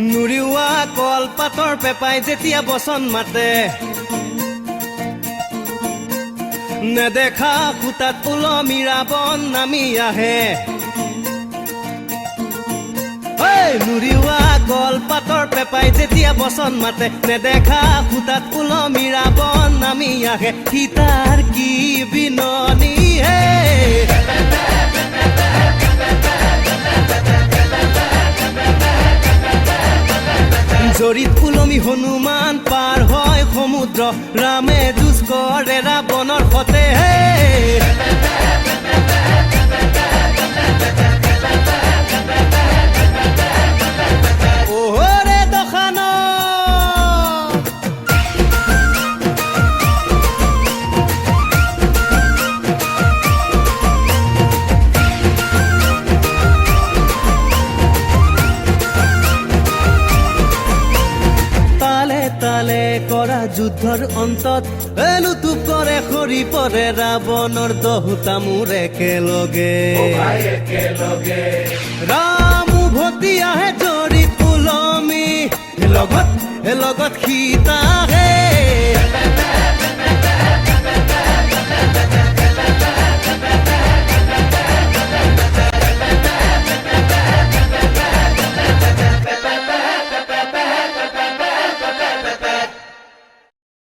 নুৰিওৱা কলপাতৰ পেপাই যেতিয়া বচন মাতে নেদেখা খুটাত ওলমিৰা বন নামি আহে নুৰিওৱা কলপাতৰ পেপাই যেতিয়া বচন মাতে নেদেখা খুটাত ওলমিৰা বন নামি আহে সীতাৰ কি বিননি হে জৰিত ওলমি হনুমান পাৰ হয় সমুদ্ৰ ৰামে যুঁজ কৰে ৰাৱণৰ সতে ওহৰে দখান তালে কৰা যুদ্ধৰ অন্তত লুটুপ কৰে সৰি পৰে ৰাৱণৰ দহোটা মূৰ একেলগে ৰাম উভতি আহে জৰিত ওলমি লগত সীতা হে